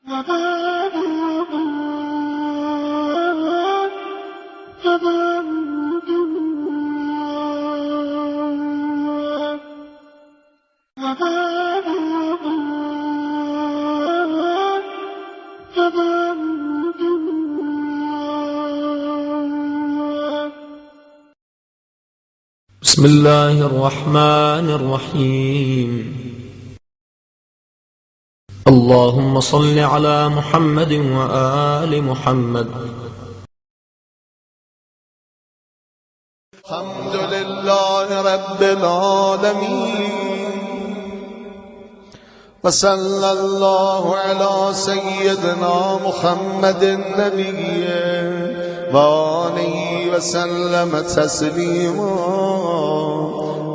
بسم الله الرحمن الرحيم. اللهم صل على محمد وآل محمد. الحمد لله رب العالمين، وصلى الله على سيدنا محمد النبي وآله وسلم تسليما.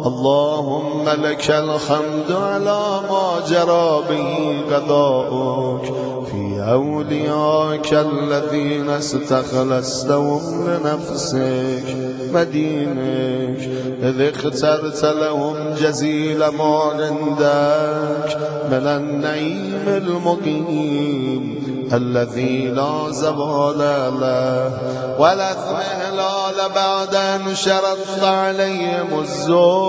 اللهم لك الحمد على ما جرى به قضاؤك في أوليائك الذين استخلصتهم لنفسك مدينك، إذ اخترت لهم جزيل ما عندك من النعيم المقيم الذي لا زوال له ولا اضمحلال بعد أن شرطت عليهم الزهد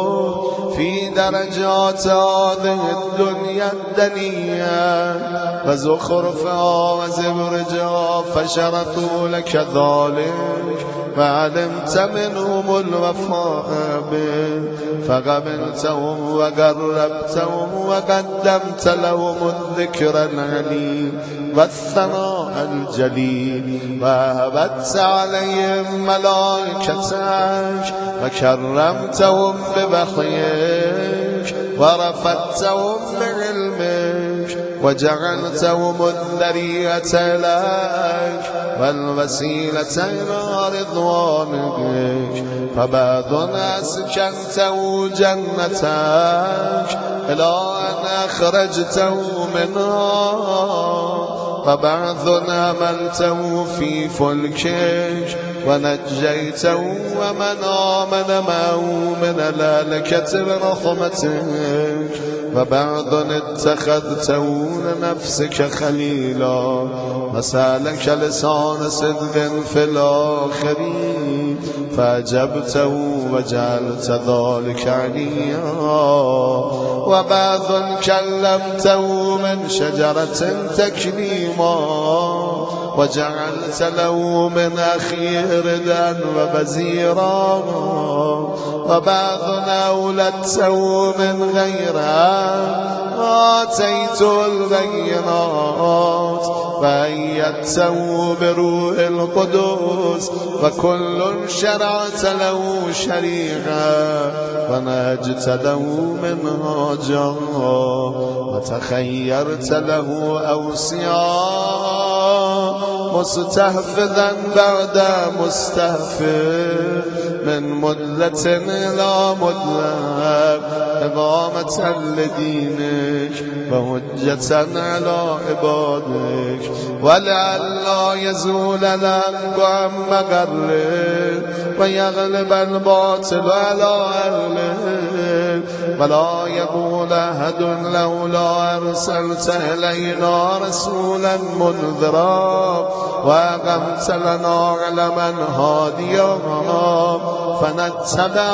في درجات هذه الدنيا الدنيا وزخرفها وزبرجها، فشرطوا لك ذلك وعلمت منهم الوفاء به فقبلتهم وقربتهم وقدمت لهم الذكر العليم والثناء الجليل، وهبت عليهم ملائكتك وكرمتهم بوحيك ورفعتهم بعلمك وجعلتهم الذرية لك والوسيلة إلى رضوانك، فبعض أسكنته جنتك إلى أن أخرجته منها، وبعض أمنته في فلكك ونجيته ومن آمن معه من الهلكة برحمتك، وبعض اتخذته لنفسك خليلا وسالك لسان صدق في الآخرين فأجبته وجعلت ذلك عليا، وبعض كلمته من شجرة تكليما وجعلت له من أخيه ردا وبزيرا، وبعض أولدته من غيره آتيت البينات وأيدته بروح القدس، وكل شرعت له شريعة ونهجت له منهاجا وتخيرت له أوصياء مستحفظا بعد مستحفظ من مدة إلى مدة إقامة لدينك وهجة على عبادك، ولئلا يزول الحق عن مقره ويغلب الباطل على أهله، ولا يقول أحد لولا أرسلت إلينا رسولا منذرا وأقمت لنا علما هاديا فنتبع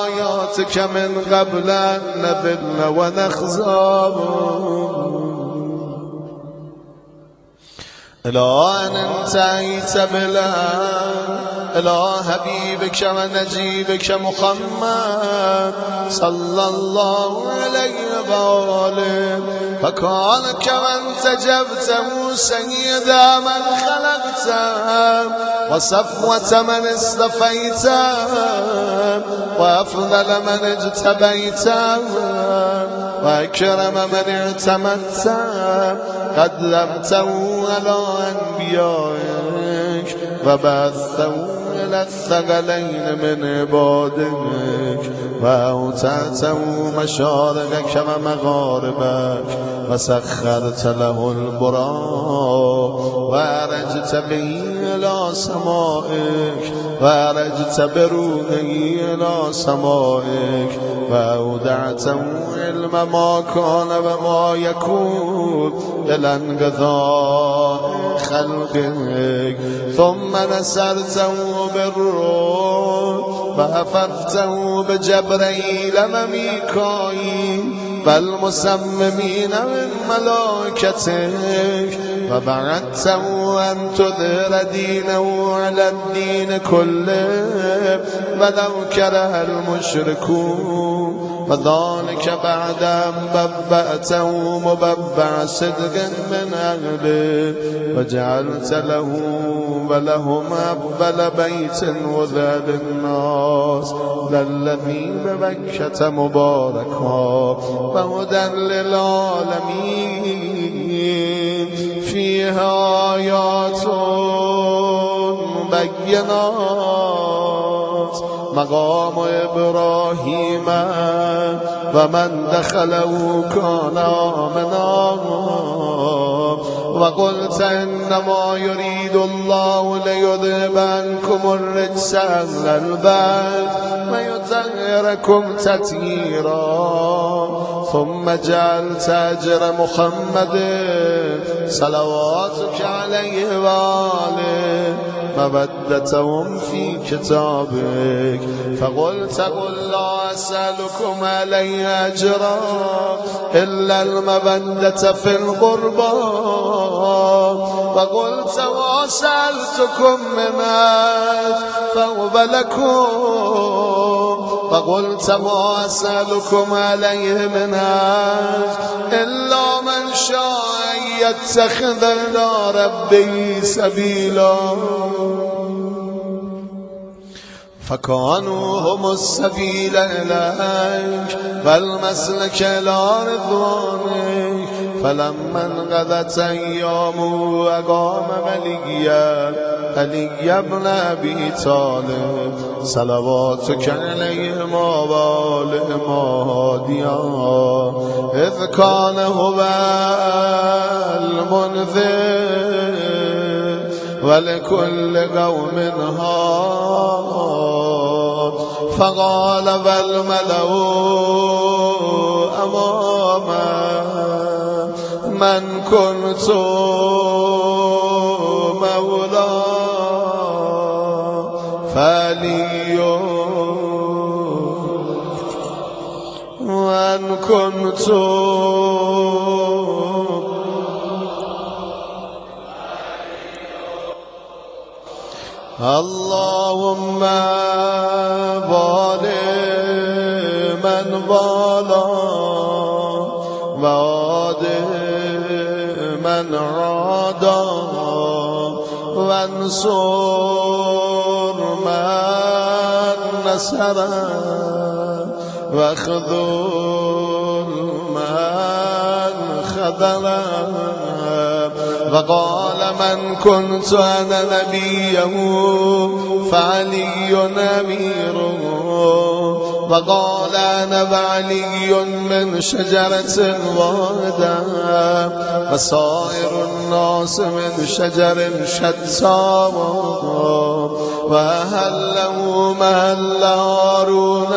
آياتك من قبل أن نذل ونخزى، إلى أن انتهيت إلى حبيبك ونجيبك محمد صلى الله عليه وآله، فكان كمن تجبته سيد من خلقته وصفوة من اصطفيته وأفضل من اجتبيته وأكرم من اعتمدته، قدمته على أنبيائك وبعثته إلى الثقلين من عبادك وأوتعته مشارقك ومغاربك وسخرت له البراق وأرجت به إلى سمائك وأرجت بروحه إلى سمائك وأودعته علم ما كان وما يكون إلى انقضاء خلقك ثم نسرته بالروح وأففته بجبريل وميكائيل والمسممين من ملائكتك وبعثته أن تظهر دينه على الدين كله ولو كره المشركون وذلك بعد أن ببأته مببع صدق من أهله وجعلت له ولهم أفضل بيت وذا للناس للذي ببكة مباركا وهدى للعالمين فيها آيات بينات مقام إبراهيم ومن دخله كان آمنا وقلت إنما يريد الله ليذهب عنكم الرجس أهل البيت ويطهركم تطهيرا ثم جعلت أجر محمد صلواتك عليه وآله مودتهم في كتابك فقلت قل لا أسألكم عليه أجرا إلا المودة في القربى وقلت وسألتكم من أجر فهو لكم وقلت ما أسألكم عليه من أجر إلا من شاء أن يتخذ إلى ربه سبيلا فكانوا هم السبيل إليك والمسلك إلى رضوانك فلما انقضت أيامه أقام علي بن أبي طالب صلواتك عليهما وآلهما هاديا إذ كان هو المنذر ولكل قوم هاد فقال والملأ أمامه من كنت مولاه فعلي وأن كنت اللهم والي من والى وعادي من عادى وانصر من نصر واخذل من خذل وقال من كنت أنا نبيه فعلي أميره وقال أنا وعلي من شجرة واحدة وسائر الناس من شجر شتى وأهله مهل هارون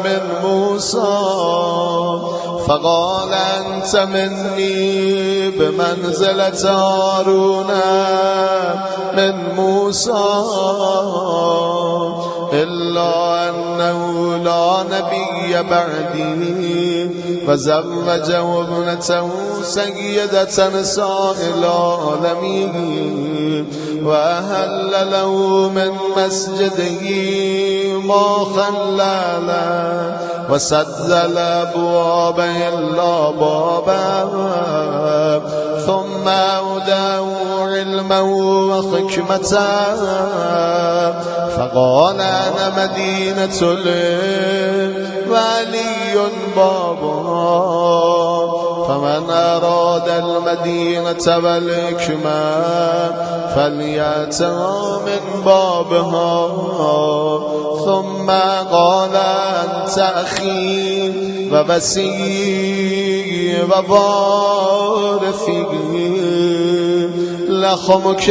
من موسى فقال أنت مني بمنزلة هارون من موسى إلا أنه لا نبي بعدي فزوجه ابنته سيدة نساء العالمين وأهل له من مسجده ما خلل وسدل أبواب إلا بابا ثم أوداه علما وحكمة فقال أنا مدينة وعلي بابها فمن أراد المدينة والحكمة فليأتها من بابها ثم قال أنت أخي ووسيي ووارثي لخمك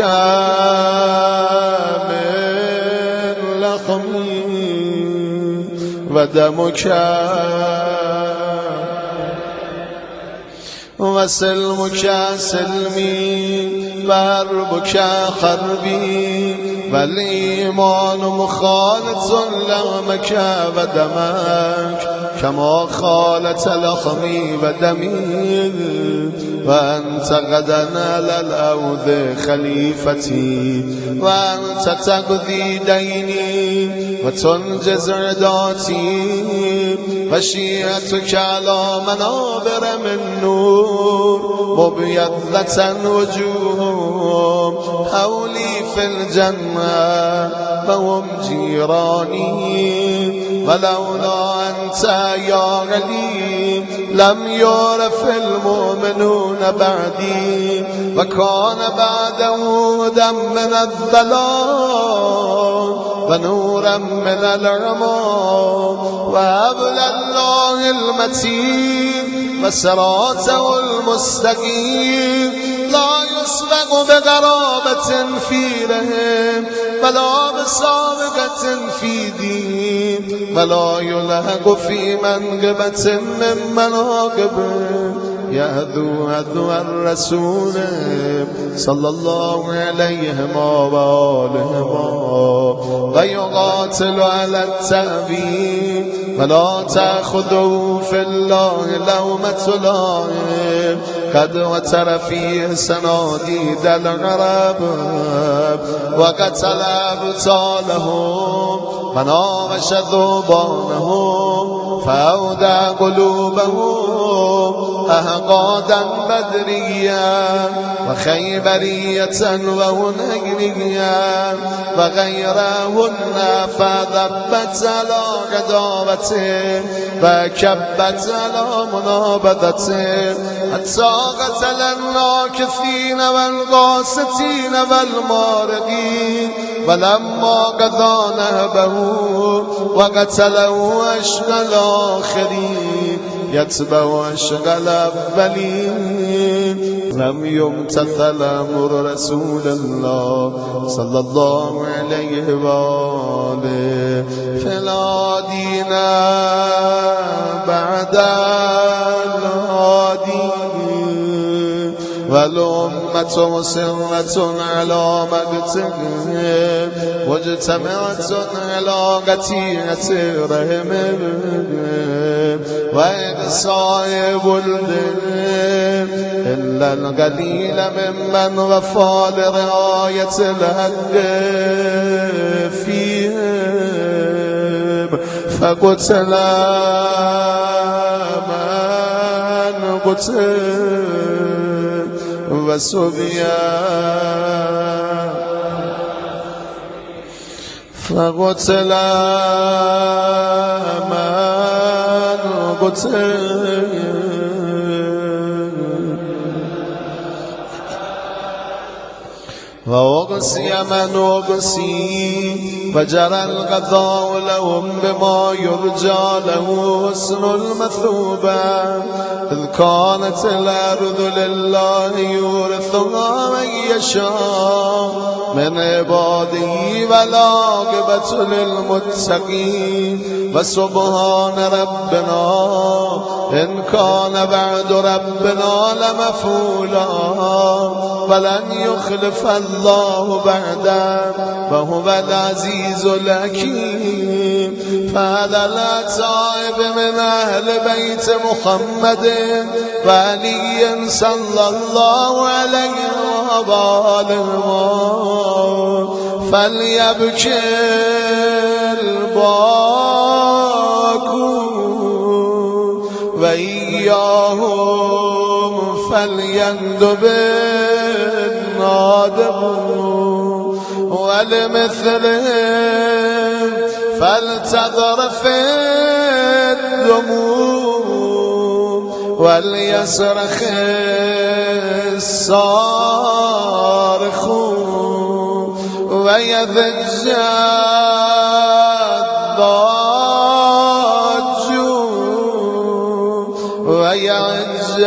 من لخمي ودمك و سلمک سلمی و حربک حربی و الایمان مخالط لحمک و دمک کما خالط لحمی و دمی و انت غدا علی الارض خلیفتی و انت تقضی دینی و تنجز عداتی و شیعتک علی منابر من نور مبیضة وجوههم حولی فی الجنة وهم جیرانی ولولا انت یا علی لم یعرف المؤمنون بعدی و کان بعده هدی من الضلال و نورا من العمی و حبل الله المتین و صراطه المستقیم لا يسبق بقرابة في رحم ولا بسابقة في دين ولا يلحق في منقبة من مناقبه يهدو هدو الرسول صلى الله عليه وآله ويقاتل على التأبيد ولا تأخذوا في الله لومة لائم قد وتر فيه سناديد العرب وقتل أبطالهم وناوش ذوبانهم فأودع قلوبهم أحقادا بدريا وخيبرية وهنيريا وغيرهن فذبت على عداوته وكبت على منابذته حتى قتل الناكثين والغاستين والمارقين ولما قضى نهبه وقتله أشقى الآخرين يتبع أشقى الأولين لم يمتثل أمر رسول الله صلى الله عليه وآله فلا دين بعد الهادي والأمة مسرة على مقتهم واجتمعت على قتيعة رحمهم وإقصاء ولدهم إلا القليل ممن وفى لرعاية الحق فيهم فقتل من قتل وسبيان فقتل من قتل وأغسي من أغسي وجرى القضاء لهم بما يرجى له حسن المثوبة إذ كانت الأرض لله يورثها من يشاء من عباده والعاقبة للمتقين وسبحان ربنا إن كان بعد ربنا لمفعولا ولن يخلف الله بعده وهو العزيز الحكيم فعلى الأتائب من أهل بيت محمد وعلي صلى الله عليه وآله فليبكي الباكون وإياهم فليندب النادمون ولمثلهم فلتضرف الدموع وليصرخ الصارخون ويضج الضاجون ويعج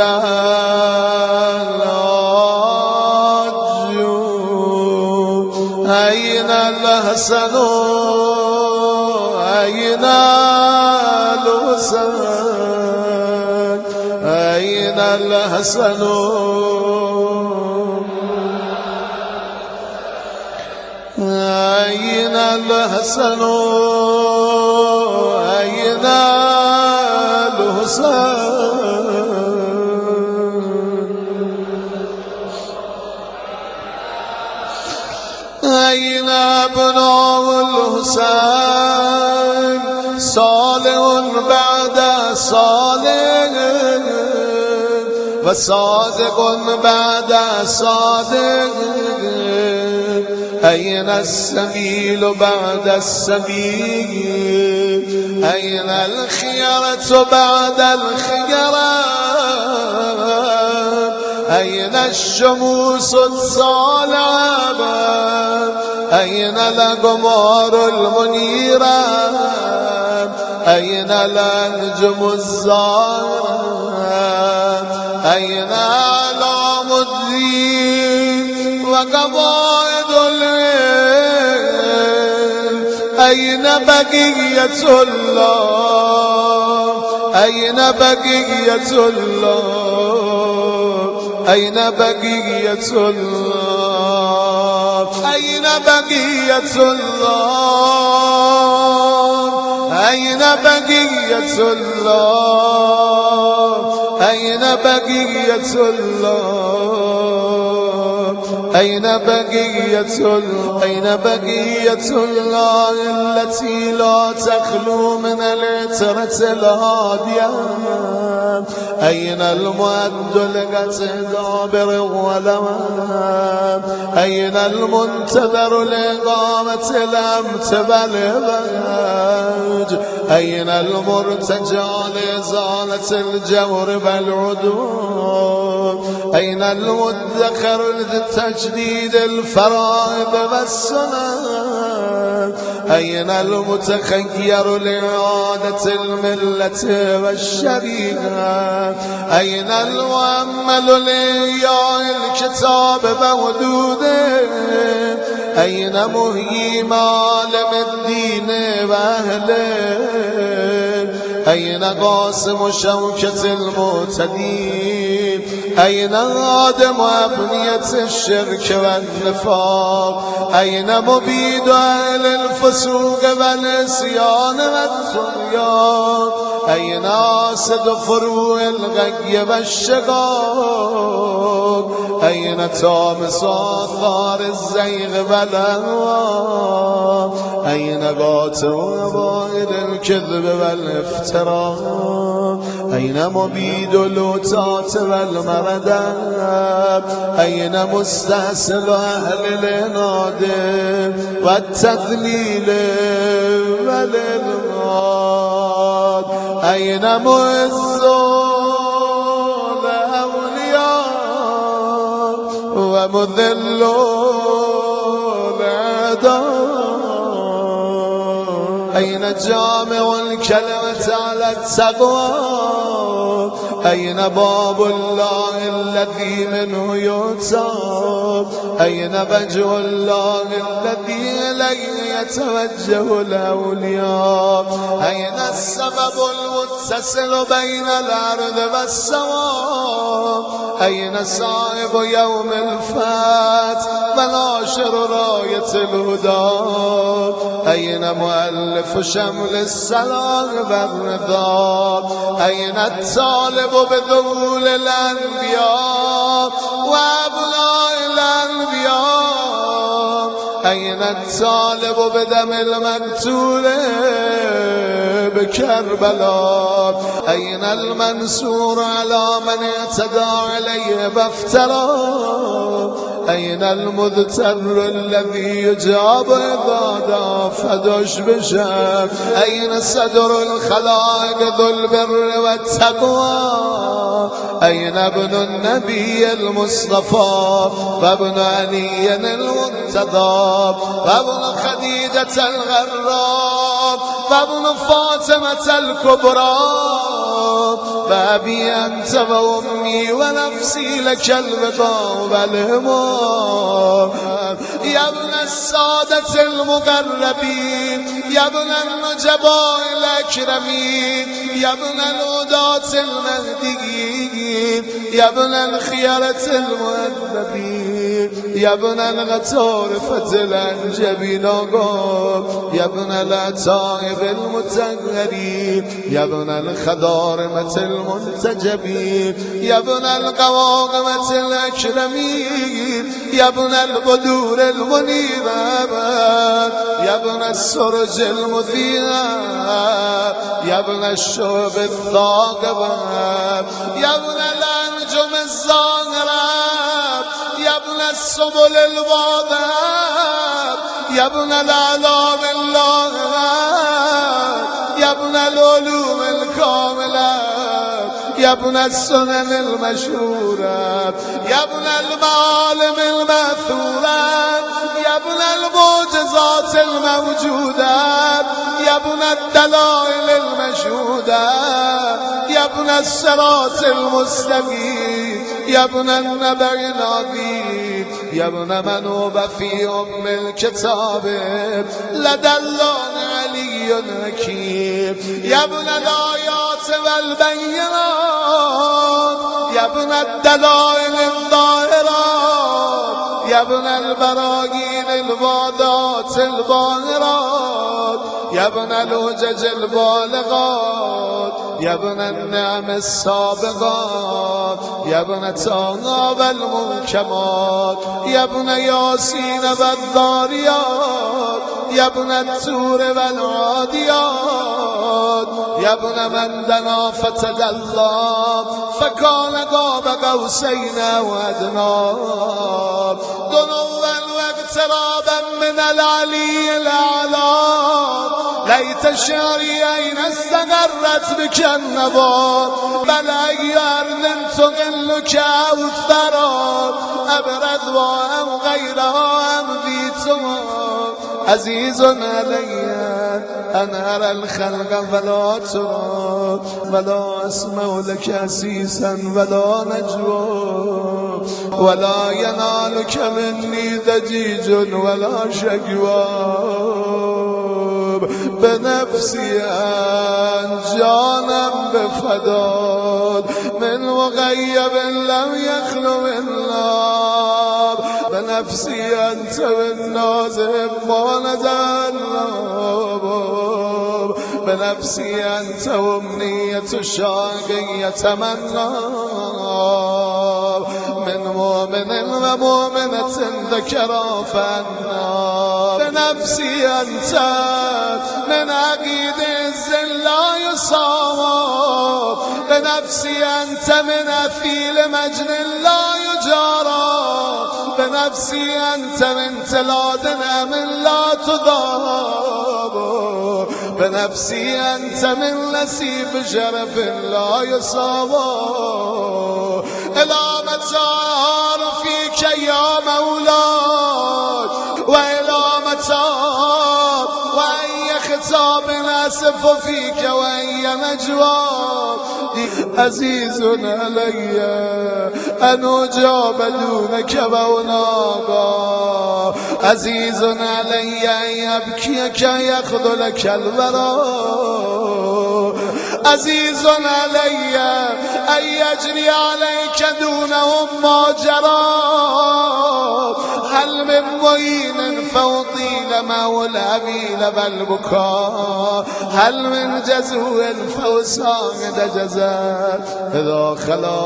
العاجون أين الحسن أين الحسن أين الحسن أين الحسن أين الحسين أين ابناء الحسين صالح بعد صالح وصادق بعد صادق أين السبيل بعد السبيل أين الخيرة بعد الخيرة أين الشموس الصالعة أين الأقمار المنيرة أين الأنجم الزاهرة أين أعلام الدين وقواعد العلم أين بقية الله أين بقية الله أين بقية الله أين بقية الله أين بقية الله أين بقية الله أين بقية الله أين بقية الله التي لا تخلو من العترة الهادية أين المعد لقتل بالغلوان أين المنتظر لإقامة الأمت بالإباج أين المرتجى لإزالة الجور بالعدوان أين المدخر لتجديد الفرائض والسنن أين المتخير لإعادة الملة والشريعة أين المؤمل لإحياء الكتاب بحدوده أين مهيي معالم الدين وأهله أين قاسم شوكة المعتدين أين هادم أبنية الشرك والنفاق أين مبيد أهل الفسوق والعصيان والطغيان أين آسد فروع الغي والشقاق أين طامس آثار الزيغ والأهواء أين قاتل وبائل الكذب والافتراء أين مبيد اللوتات والمردات أين مستأصل أهل العناد والتذليل والإلغاد أين معز الأولياء ومذل الأعداء أين جامع الكلمة على التقوى أين باب الله الذي منه يؤتى أين وجه الله الذي إليه يتوجه الأولياء أين السبب المتصل بين الأرض والسماء أين صاحب يوم الفات وناشر راية الهدى أين مؤلف شمل السلام والرضا أين الطالب بذول الأنبياء وأبناء الأنبياء أين الطالب بدم المقتول بكربلاء أين المنصور على من اعتدى عليه بافترى أين المذتر الذي يجاب إذا دافدش بشر أين صدر الخلائق ذو البر والتقوى أين ابن النبي المصطفى وابن علي المنتظر وابن خديجة الغراب وابن فاطمة الكبرى بابي أنت وأمي ونفسي لك البقاء والهمام يا ابن السادة المقربين يا ابن النجباء الأكرمين يا ابن الهداة المهديين يا ابن الخيرة المؤدبين يا ابن الغطارفة الأنجبين يا ابن العتائق المتغرين يا ابن الخضارمة المنتجبين يا ابن القواقمة الأكرمين يا ابن البدور المنيرة يا ابن السرج المذيعة يا ابن الشعب الثاقبة يا ابن الأنجم الزاهرة يا ابن السبل الواضحة يا ابن الأعلام اللاهرة يا ابن العلوم الكاملة يا ابن السنن المشهورة يا ابن المعالم المأثورة يا ابن المعجزات الموجودة يا ابن الدلائل المشهودة يا ابن الصراط المستقيم يا ابن النبأ العظيم يا ابن من هو في أم الكتاب لدى الله علي حكيم يا ابن الآيات والبينات يا ابن الدلائل الظاهرات يا ابن البراهين الواضحات الباهرات يا ابن الحجج البالغات يا ابن النعم السابقات يا ابن طه والمنكمات يا ابن ياسين والذاريات يا ابن التور والعاديات يا ابن من دنا فتدلى فكان قاب قوسين وادنى دنوا واقترابا من العلي الاعلى ليت شعري اين استقرت بك النبات بل اي ارض تغلك او الثرى ابرد وام غيرها ام ذي تمام عزيز علي أن أرى الخلق ولا ترى ولا أسمع لك أسيسا ولا نجوى ولا ينالك مني ضجيج ولا شكوى بنفسي أنجانا بفداد من مغيب لم يخلو من نار بنفسي أنت بالنازم ما نزل بنفسي أنت وامنية الشاقي يتمنى من مؤمن ومؤمنة ذكرى فأنا بنفسي أنت من عقيد الزل لا يصاب بنفسي أنت من أثيل مجن لا يجارى بنفسي أنت من تلادنا من لا تضاب بنفسي أنت من نسيب شرف لا يصاب إلى متى فيك يا مولاي وإلى متى وأي خطاب أسف فيك وأي نجوى عزيز علي أن أجاب دونك ونابا عزيز علي أن يبكيك يخذلك الوراء عزيز علي أن يجري عليك دونهم ما جرى هل من معين فوطيل مولى بيل بالبكاء هل من جزو فوسان جزاء إذا خلا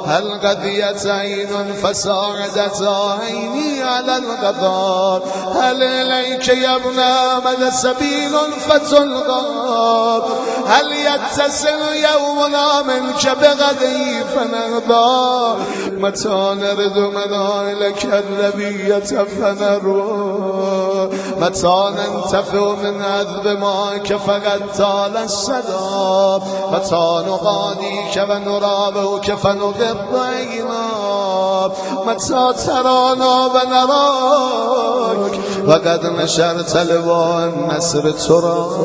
هل قضيت عين فساعدت عيني على القضاء هل إليك يا ابن آمد سبيل فتلقى هل يتصل يومنا منك بغدي فنرضى متى نرد منائلك النبية فنروى متى ننتفع من عذب ماك فقد طال السدى متى نغاديك ونرابك فنغض عينا متى ترانا ونراك وقد نشرت لواء النسر ترى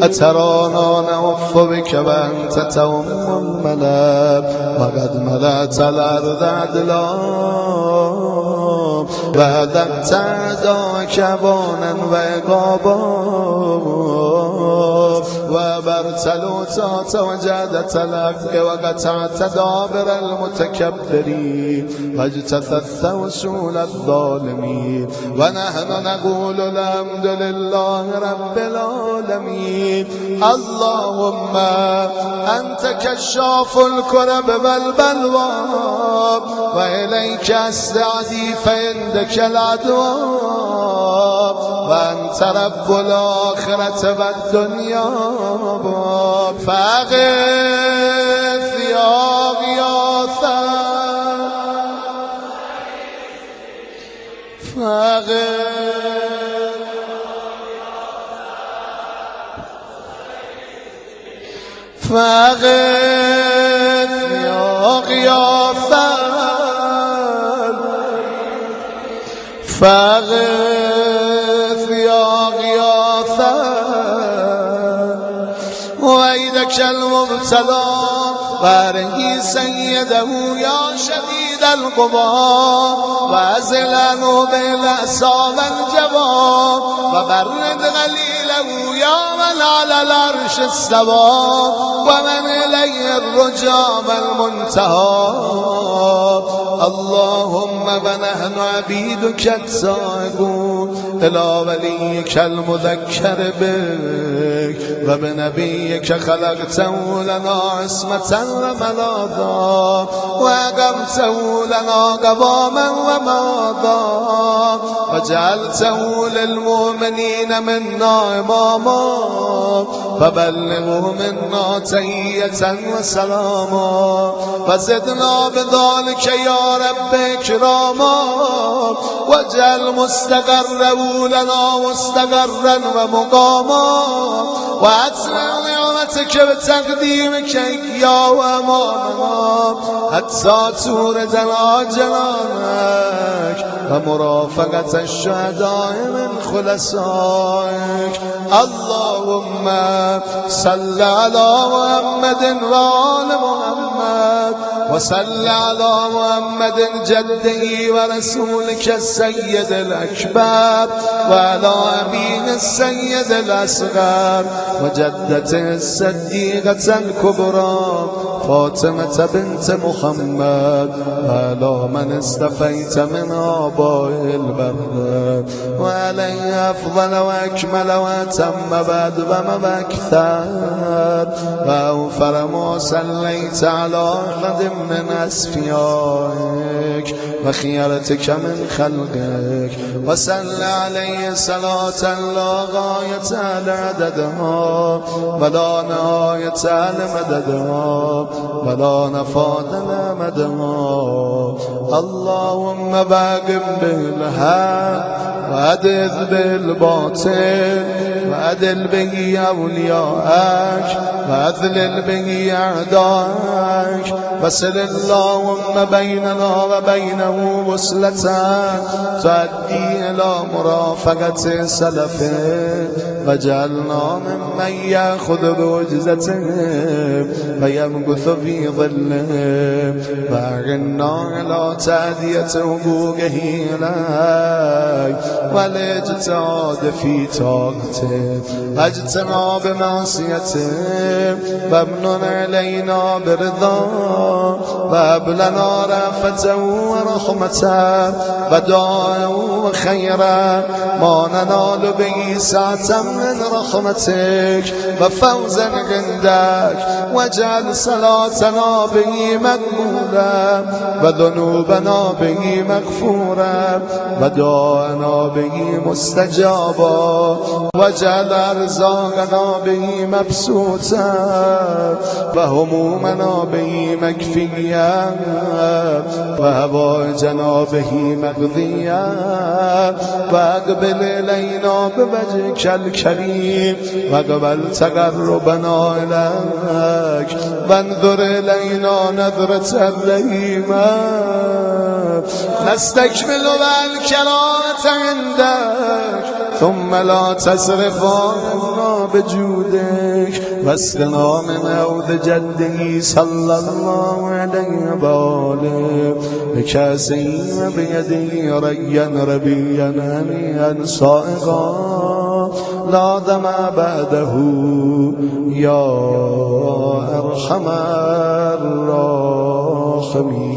أترانا نوف بك وأنت توم الملا وقد ملأت الأرض عدلا وأذقت أعداءك بانا وعقابا وبرت الوتات وجادت الحق وقطعت دابر المتكبرين واجتثثت وصول الظالمين ونحن نقول الحمد لله رب العالمين. اللهم أنت كشاف الكرب والبلوى وإليك أستعدي فعندك العدوى وأنت رب الآخرة والدنيا فأغث يا غياثا فأغث يا غياثا فأغث يا غياثا ويدك المبتلى وارهي سيده يا شديد القضاء وأزله بالأسى والجواب وبرد غليله يا من على العرش استوى ومن إليه الرجا والمنتهى. اللهم ونحن عبيدك التائبون إلى وليك المذكر بك وبنبيك خلقته لنا عصمة وملاذا وأقمته لنا قواما وماذا وجعلته للمؤمنين منا إماما فبلغوا منا تحية وسلاما وزدنا بذلك يا رب إكراما واجعل مستقره لنا مستقرا ومقاما وأتمم نعمتك بتقديمك يا وأمامنا حتى توردنا جنانك ومرافقة الشهداء من خلصائك. اللهم صل على محمد وآل محمد وصل على محمد جده ورسولك السيد الأكبر وعلى أبيه السيد الأصغر وجدته الصديقة الكبرى فاطمة بنت محمد وعلى من استفيت من آباء البر وعليه أفضل وأكمل وأتم بعد وما أكثر وأوفر ما صليت على أحد من أصفيائك وخيرتك من خلقك وصل عليه صلاة لا غاية لعددها ولا نهاية لمددها ولا نفاد لمدها. اللهم باقم بالحق وأدذ بالباطل وأدل به أولياءك وأذلل به أعداءك وصل اللهم بيننا وبينه وصلة تؤدي إلى مرافقة سلفه وجعلنا ممن يأخذ بوجزتهم ويمكث في ظلهم وأعنا على تأدية حقوقه إليك والاجتهاد في طاعته واجتناب بمعصيته وامنن علينا برضاه وهب لنا رأفته ورحمته ودعاءه وخيرا ما ننال به سعة من رحمتك وفوزا عندك واجعل صلاتنا به مقبولا وذنوبنا به مغفورا ودعاءنا به مستجابا واجعل أرزاقنا به مبسوطا وهمومنا به مكفيا وهوائجنا به مقضيا واقبل إلينا بوجهك الكريم واقبل تقربنا إليك وانظر إلينا نظرة الرحيمة نستكمل الكرامة عندك ثم لا تصرف عنا بجودك واسقنا من عود جده صلى الله عليه وآله بكاسه وبيده ريا ربيا هنيئا صائغا لا دم بعده يا أرحم الراحمين.